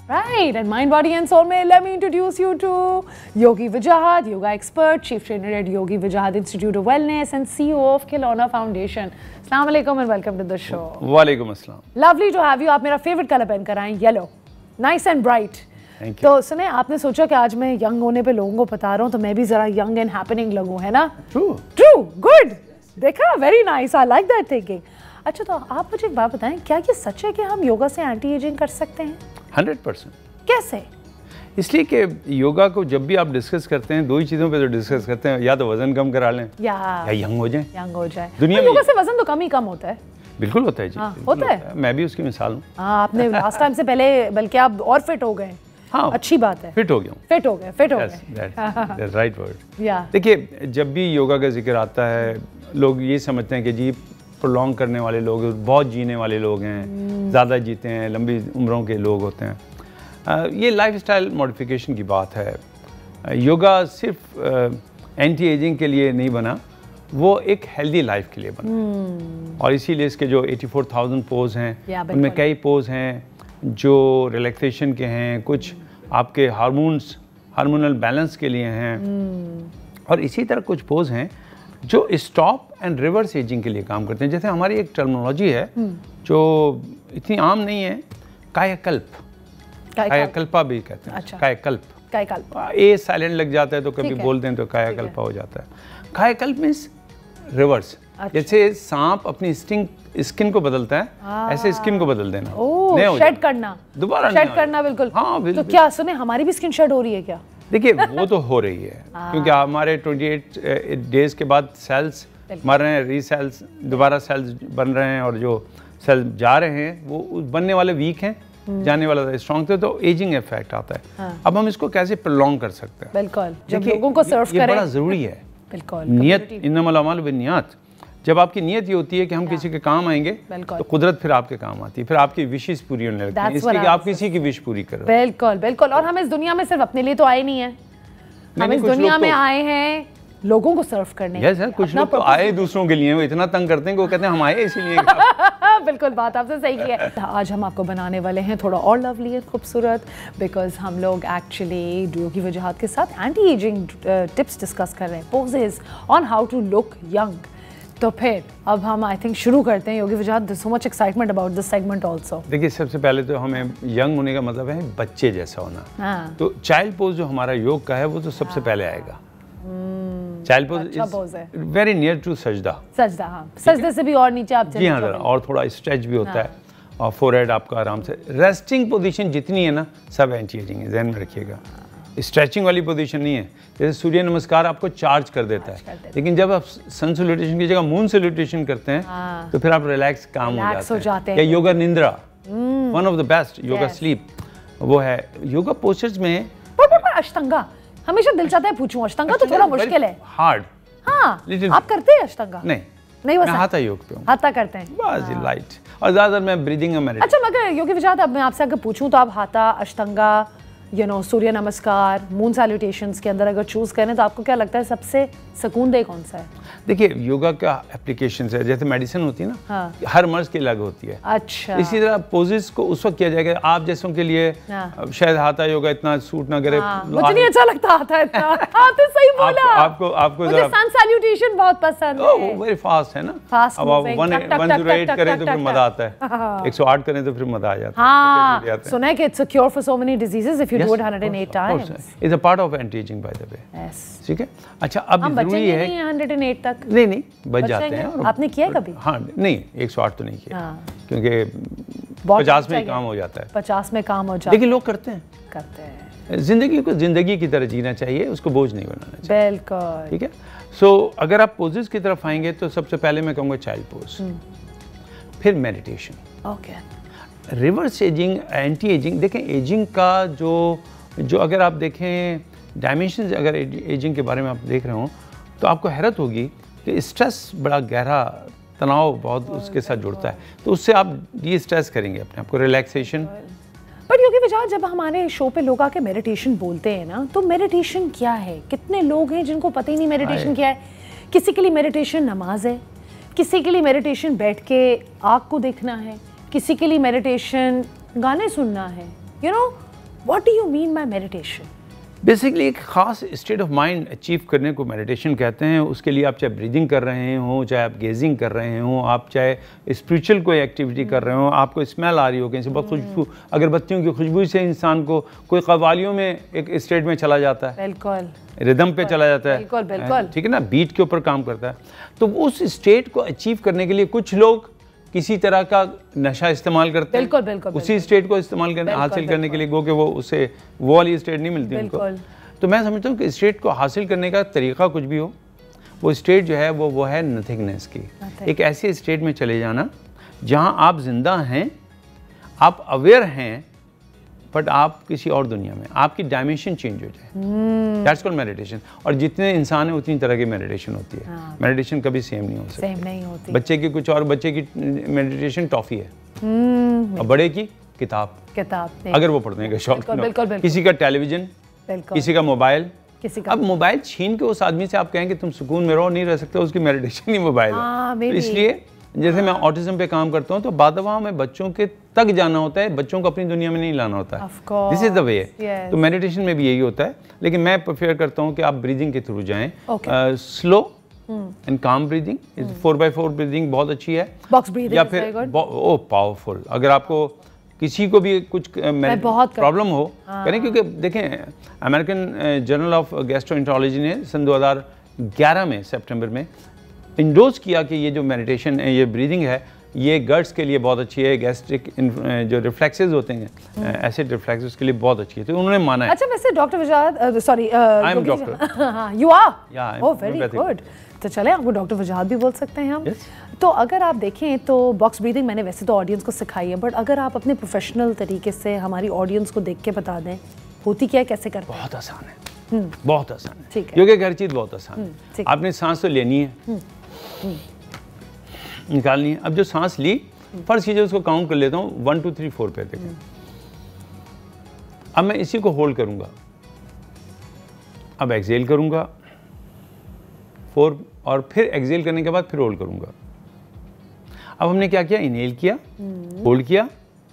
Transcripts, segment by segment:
Right, and Mind, Body and Soul में let me introduce you to Yogi Wajahat, yoga expert, chief trainer at Yogi Wajahat Institute of Wellness and CEO of Khilona Foundation. Assalamu alaikum and welcome to the show. वालेकुम अस्सलाम. Lovely to have you. आप मेरा favorite color पहन कर आए, yellow, nice and bright. Thank you. तो सुने, आपने सोचा कि आज मैं यंग होने पे लोगों को बता रहा हूँ तो मैं भी जरा यंग एंड हैपनिंग लगूँ, है ना? True. True, good. देखा, very nice. I like that thinking. अच्छा, तो आप मुझे एक बात बताएं, क्या ये सच है कि हम योगा से एंटी एजिंग कर सकते हैं? 100%. कैसे? इसलिए कि योगा को जब भी आप डिस्कस करते हैं, दो ही चीज़ों पे तो डिस्कस करते हैं, या तो वजन कम करा लें या यंग हो जाएं. यंग हो जाए. दुनिया में योगा से वजन तो कम होता है. बिल्कुल होता है जी. हाँ, होता है. मैं भी उसकी मिसाल हूँ. हाँ, आपने लास्ट टाइम से पहले बल्कि आप और फिट हो गए. हाँ, अच्छी बात है. फिट हो गया हूँ. फिट हो गए. That's right word. देखिए, जब भी योगा का जिक्र आता है, लोग ये समझते हैं कि जी प्रोलॉन्ग करने वाले लोग, बहुत जीने वाले लोग हैं, ज़्यादा जीते हैं, लंबी उम्रों के लोग होते हैं. ये लाइफस्टाइल मॉडिफिकेशन की बात है. योगा सिर्फ एंटी एजिंग के लिए नहीं बना, वो एक हेल्दी लाइफ के लिए बना. और इसीलिए इसके जो 84,000 पोज हैं, उनमें कई पोज हैं जो रिलैक्सेशन के हैं, कुछ आपके हार्मोनल बैलेंस के लिए हैं, और इसी तरह कुछ पोज हैं जो स्टॉप एंड रिवर्स एजिंग के लिए काम करते हैं. जैसे हमारी एक टर्मिनोलॉजी है जो इतनी आम नहीं है, कायाकल्प. कायाकल्पा भी कहते हैं. अच्छा. कायाकल्प. ए साइलेंट लग जाता है तो कभी बोलते हैं तो कायाकल्पा हो जाता है. कायाकल्प मीन्स रिवर्स. जैसे सांप अपनी स्किन को बदलता है, ऐसे स्किन को बदल देना. शेड करना, दोबारा शेड करना. बिल्कुल. हाँ, तो क्या सुने, हमारी भी स्किन शेड हो रही है क्या? देखिए, वो तो हो रही है क्योंकि हमारे 28 डेज के बाद सेल्स मर रहे हैं, रीसेल्स, दोबारा सेल्स बन रहे हैं, और जो सेल्स जा रहे हैं वो बनने वाले वीक हैं, जाने वाला स्ट्रॉन्ग थे, तो एजिंग इफेक्ट आता है. अब हम इसको कैसे प्रोलॉन्ग कर सकते हैं? बिल्कुल. जब लोगों को सर्व करें, ये बड़ा ज़रूरी है. बिल्कुल. नियत, इन्नमल अमाल बिन्नियात. जब आपकी नियत ये होती है कि हम किसी के काम आएंगे, तो कुदरत फिर आपके काम आती है, फिर आपकी विशेष पूरी होने लगती है, इसलिए कि आप किसी की विश पूरी करो. बिल्कुल बिल्कुल. और हम इस दुनिया में सिर्फ अपने लिए तो आए नहीं है, हम इस दुनिया में आए हैं लोगों को सर्व करने. यस सर, कुछ लोग तो आए दूसरों के लिए, वो इतना तंग करते हैं कि वो कहते हैं हम आए इसीलिए. बिल्कुल, बात आपसे सही की है. आज हम आपको बनाने वाले हैं थोड़ा और लवली और खूबसूरत, बिकॉज हम लोग एक्चुअली योगी वजाहत के साथ एंटी एजिंग टिप्स डिस्कस कर रहे हैं, poses on how to look young. तो फिर अब हम आई थिंक शुरू करते हैं. योगी वजाहत, so much excitement about this segment also. देखिए, सबसे पहले तो हमें यंग होने का मतलब है बच्चे जैसा होना. हाँ. तो चाइल्ड पोज जो हमारा योग का है वो तो सबसे पहले आएगा. Child pose is very near to सजदा. सजदा, हाँ. सजदे से भी और नीचे आप जी हाँ, और थोड़ा स्ट्रेच भी होता है, और फोरहेड आपका आराम से. रेस्टिंग पोजीशन जितनी है ना, सब एंटी एजिंग है, ध्यान में रखिएगा. स्ट्रेचिंग वाली पोजीशन नहीं है. जैसे सूर्य नमस्कार आपको चार्ज कर देता है, लेकिन जब आप सन सैल्यूटेशन की जगह मून सैल्यूटेशन करते हैं तो फिर आप रिलैक्स काम हो जाते हैं. या yoga nidra, one of the best yoga sleep, वो है. योगा पोस्चर्स में अष्टांगा हमेशा दिल चाहता है पूछूं. अष्टांगा तो थोड़ा मुश्किल है, हार्ड. हाँ, आप करते हैं अष्टांगा? नहीं, बस हाथा योग पे हूं. हाथा करते हैं बस लाइट, और ज्यादातर मैं ब्रीदिंग में. अच्छा, मगर योगी वजाहत, अब मैं आपसे अगर पूछूं तो आप हाथा, अष्टांगा, सूर्य नमस्कार, मून सैल्यूटेशंस के अंदर अगर चूज करें तो आपको क्या लगता है सबसे सुकूनदेह कौन सा है? देखिए, योगा का एप्लीकेशन है, जैसे मेडिसिन होती है ना. हाँ. हर मर्ज की अलग होती है. अच्छा. इसी तरह पोजेस को उस वक्त किया जाएगा आप जैसों के लिए. हाँ. शायद हाथा योगा इतना सूट ना करे. हाँ. मुझे नहीं अच्छा लगता हाथा इतना. हाँ, तो सही बोला. आपको मुझे सन सैल्यूटेशन बहुत पसंद है. वो वेरी फास्ट है ना. फास्ट. अब आप 108 करें तो फिर मजा आता है, 108 करें तो फिर मजा आ जाता है. हाँ, सुना है कि it's a cure for so many diseases if you do it 108 times. It's a part of anti ageing by the way. Yes. ठीक है. अच्छा, अब जरूरी है 108 तक. नहीं, बच जाते हैं. आपने किया कभी? हाँ, नहीं, 108 तो नहीं किया. हाँ. क्योंकि 50 में काम हो जाता है. 50 में काम हो जाता है, लेकिन लोग करते हैं. जिंदगी को जिंदगी की तरह जीना चाहिए, उसको बोझ नहीं बनाना चाहिए. बिल्कुल. ठीक है. सो अगर आप पोजेस की तरफ आएंगे तो सबसे पहले मैं कहूँगा चाइल्ड पोज, फिर meditation. Okay. Reverse ageing, anti ageing. देखें, एजिंग का जो अगर आप देखें डायमेंशन, अगर एजिंग के बारे में आप देख रहे हो तो आपको हैरत होगी कि स्ट्रेस बड़ा गहरा, तनाव बहुत उसके साथ जुड़ता है, तो उससे आप ये स्ट्रेस करेंगे अपने आप को. रिलैक्सेशन. बट योगी वजाहत, जब हमारे शो पे लोग आके मेडिटेशन बोलते हैं ना, तो मेडिटेशन क्या है? कितने लोग हैं जिनको पता ही नहीं मेडिटेशन क्या है. किसी के लिए मेडिटेशन नमाज है, किसी के लिए मेडिटेशन बैठ के आग को देखना है, किसी के लिए मेडिटेशन गाने सुनना है. What do you mean by meditation? Basically एक ख़ास स्टेट ऑफ माइंड अचीव करने को मेडिटेशन कहते हैं। उसके लिए आप चाहे ब्रीदिंग कर रहे हों, चाहे आप गेजिंग कर रहे हों, आप चाहे स्पिरिचुअल कोई एक्टिविटी कर रहे हो, आपको स्मेल आ रही हो कहीं से बहुत खुशबू, अगरबत्तियों की खुशबू से इंसान को कोई कव्वालियों में एक स्टेट में चला जाता है, बिल्कुल रिदम पे चला जाता है, बिल्कुल बिल्कुल, ठीक है ना, बीट के ऊपर काम करता है। तो उस स्टेट को अचीव करने के लिए कुछ लोग किसी तरह का नशा इस्तेमाल करते हैं, बिल्कुल बिल्कुल, उसी स्टेट को इस्तेमाल करने हासिल करने के लिए, गो कि वो उसे वो वाली स्टेट नहीं मिलती उनको। तो मैं समझता हूँ कि स्टेट को हासिल करने का तरीका कुछ भी हो, वो स्टेट जो है वो है नथिंगनेस की। एक ऐसी स्टेट में चले जाना जहाँ आप जिंदा हैं, आप अवेयर हैं, बट आप किसी और दुनिया में, आपकी डायमेंशन चेंज हो जाए। That's called meditation. और जितने इंसान हैं उतनी तरह की मेडिटेशन होती है। मेडिटेशन कभी सेम नहीं हो सकती, सेम नहीं होती। बच्चे की कुछ और, बच्चे की मेडिटेशन टॉफी है, और बड़े की किताब अगर वो पढ़ने का शौक है, किसी का टेलीविजन, किसी का मोबाइल, अब मोबाइल छीन के उस आदमी से आप कहें कि तुम सुकून में रहो, नहीं रह सकते, उसकी मेडिटेशन ही मोबाइल है। तो इसलिए जैसे मैं ऑटिज्म पे काम करता हूँ तो बाद दफा में बच्चों के तक जाना होता है, बच्चों को अपनी दुनिया में नहीं लाना होता है। This is the way. तो मेडिटेशन में भी यही होता है, लेकिन मैं प्रेफर करता हूँ कि आप ब्रीदिंग के थ्रू जाएं, स्लो एंड काम ब्रीदिंग। 4x4 ब्रीदिंग बहुत अच्छी है, या फिर ओ पावरफुल। अगर आपको किसी को भी कुछ प्रॉब्लम हो करें, क्योंकि देखें अमेरिकन जर्नल ऑफ गैस्ट्रोएंटरोलॉजी ने सन 2011 में सितंबर में इंडोर्स किया कि ये जो मेडिटेशन है, ये ब्रीदिंग है, ये गट्स के लिए बहुत अच्छी है, गैस्ट्रिक जो रिफ्लेक्सेस होते हैं, एसिड रिफ्लेक्स, उसके लिए बहुत अच्छी है। तो उन्होंने माना है। अच्छा, वैसे doctor Wajahat, sorry I am doctor, you are, oh very good. तो चले आपको डॉक्टर वजाहत भी बोल सकते हैं हम। तो अगर आप देखें तो बॉक्स ब्रीदिंग मैंने वैसे तो ऑडियंस को सिखाई है, बट अगर आप अपने प्रोफेशनल तरीके से हमारी ऑडियंस को देख के बता दें होती क्या है, कैसे करते हैं? बहुत आसान है, बहुत आसान है, ठीक है, क्योंकि हर चीज़ बहुत आसान है। आपने सांस तो लेनी है, निकालनी है। अब जो सांस ली, फर्स्ट कीजिए उसको काउंट कर लेता हूँ 1 2 3 4 पे देखें। अब मैं इसी को होल्ड करूँगा, अब एक्सेल करूँगा 4, और फिर एक्सेल करने के बाद फिर होल्ड करूँगा। अब हमने क्या किया, इनहेल किया, होल्ड किया,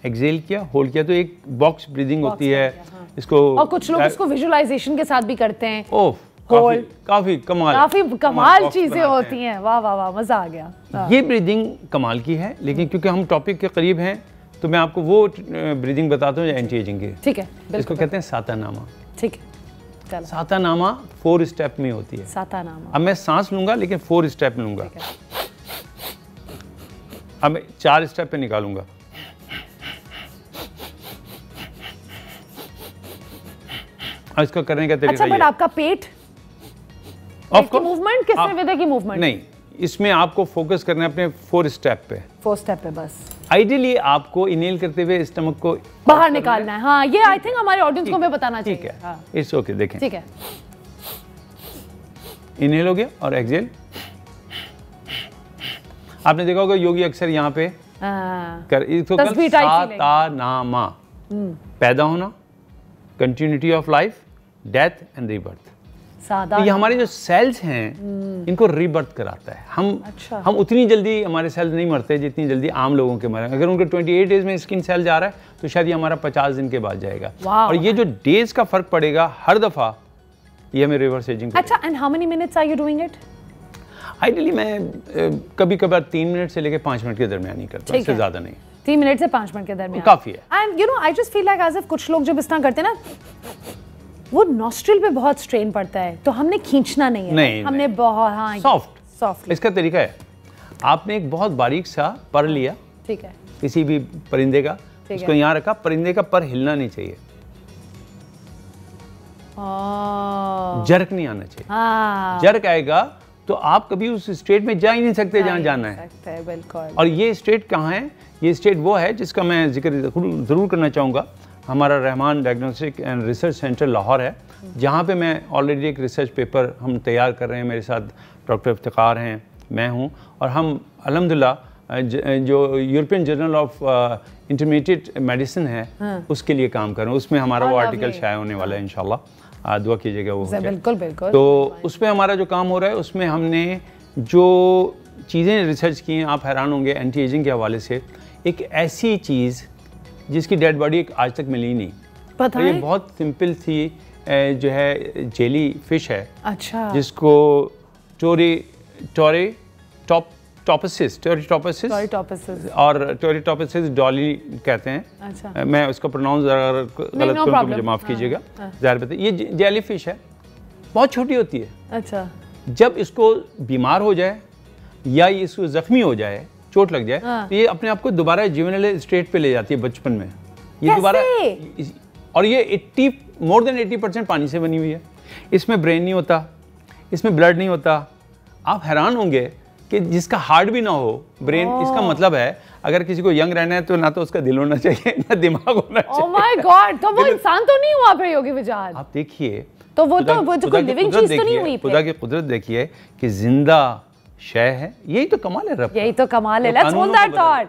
एक्सेल किया, होल्ड किया। तो एक बॉक्स ब्रीदिंग होती है, इसको, और कुछ लोग इसको विजुअलाइजेशन के साथ भी करते हैं। ओह, काफी कमाल चीजें होती हैं। वाह वाह वाह, मजा आ गया। ये ब्रीदिंग कमाल की है, लेकिन क्योंकि हम टॉपिक के करीब हैं तो मैं आपको वो ब्रीदिंग बताता हूँ एंटी एजिंग की। ठीक है, इसको कहते हैं सातानामा। ठीक है, चलो। सातानामा 4 स्टेप में होती है। सातानामा। अब मैं सांस लूंगा लेकिन 4 स्टेप में लूंगा। अब मैं 4 स्टेप पे निकालूंगा। और इसको करने का तरीका अच्छा, बट आपका पेट की मूवमेंट किस तरह की मूवमेंट? नहीं, इसमें आपको फोकस करना है अपने 4 स्टेप पे। 4 स्टेप पे बस। आइडियली आपको इनहेल करते हुए स्टमक को बाहर निकालना है। हाँ, ये आई थिंक हमारे ऑडियंस को भी बताना चाहिए। ठीक है, इट्स ओके, देखें। ठीक है, इनहेल हो गया और एक्सहेल। आपने देखा होगा योगी अक्सर यहाँ पे कर, इसको सातानामा, पैदा होना, continuity of life, death and rebirth. तो ये हमारे जो सेल्स हैं इनको रीबर्थ कराता है। हम उतनी जल्दी हमारे सेल्स नहीं मरते जितनी जल्दी आम लोगों के मरे। अगर उनके 28 डेज में स्किन सेल जा रहा है तो शायद ये हमारा 50 दिन के बाद जाएगा। और ये जो डेज का फर्क पड़ेगा हर दफा, ये हमें रिवर्स एजिंग। अच्छा, and how many minutes are you doing it? Ideally मैं कभी कभार 3 मिनट से लेकर 5 मिनट के दरमियान ही करता हूँ, इससे ज्यादा नहीं। 3 मिनट से 5 मिनट के दरमियान काफी है। And you know, I just feel like as if कुछ लोग जब इस तरह करते हैं ना, वो नॉस्ट्रिल पे बहुत स्ट्रेन पड़ता है, तो हमने खींचना नहीं है। नहीं, हमने बहुत, हाँ, सॉफ्ट। इसका तरीका है, आपने एक बहुत बारीक सा पर लिया, ठीक है, किसी भी परिंदे का, उसको यहाँ रखा, परिंदे का पर हिलना नहीं चाहिए, जर्क नहीं आना चाहिए। जर्क आएगा तो आप कभी उस स्टेट में जा ही नहीं सकते जहाँ जाना है। बिल्कुल। और ये स्टेट कहाँ है? ये स्टेट वो है जिसका मैं जिक्र ज़रूर करना चाहूँगा। हमारा Rahman diagnostic and research centre Lahore है, जहाँ पे मैं ऑलरेडी एक रिसर्च पेपर हम तैयार कर रहे हैं। मेरे साथ डॉक्टर इफ्तिकार हैं, मैं हूँ, और हम अल्हम्दुलिल्लाह जो European journal of intermediate medicine है उसके लिए काम कर रहे हैं। उसमें हमारा वो आर्टिकल शाया होने वाला है, इंशाल्लाह दुआ कीजिएगा वो। बिल्कुल बिल्कुल। तो उसमें हमारा जो काम हो रहा है, उसमें हमने जो चीज़ें रिसर्च की हैं, आप हैरान होंगे, एंटी एजिंग के हवाले से एक ऐसी चीज़ जिसकी डेड बॉडी आज तक मिली ही नहीं, बताएं। ये बहुत सिंपल सी जो है जेली फिश है, अच्छा, जिसको टोरीटॉपसिस और टोरीटॉपसिस डॉली कहते हैं। अच्छा, मैं उसका प्रोनाउंस गलत करूँ तो मुझे माफ़ कीजिएगा। ज़ाहिर बात है ये जेली फिश है, बहुत छोटी होती है। अच्छा, जब इसको बीमार हो जाए या ये इसको जख्मी हो जाए, चोट लग जाए, तो ये अपने आप को दोबारा जुवेनाइल स्टेट पे ले जाती है बचपन में। ये दोबारा, और ये मोर देन 80% पानी से बनी हुई है। इसमें ब्रेन नहीं होता, इसमें ब्लड नहीं होता। आप हैरान होंगे कि जिसका हार्ट भी ना हो, ब्रेन, इसका मतलब है अगर किसी को यंग रहना है तो ना तो उसका दिल होना चाहिए ना दिमाग होना चाहिए। ओह माय गॉड, तो वो इंसान तो नहीं हुआ फिर योगी वजाहत? आप देखिए, तो वो तो कोई लिविंग चीज तो नहीं हुई। खुदा की कुदरत देखिए कि जिंदा शय है। यही तो कमाल है रब का। यही तो कमाल है। Let's hold that thought.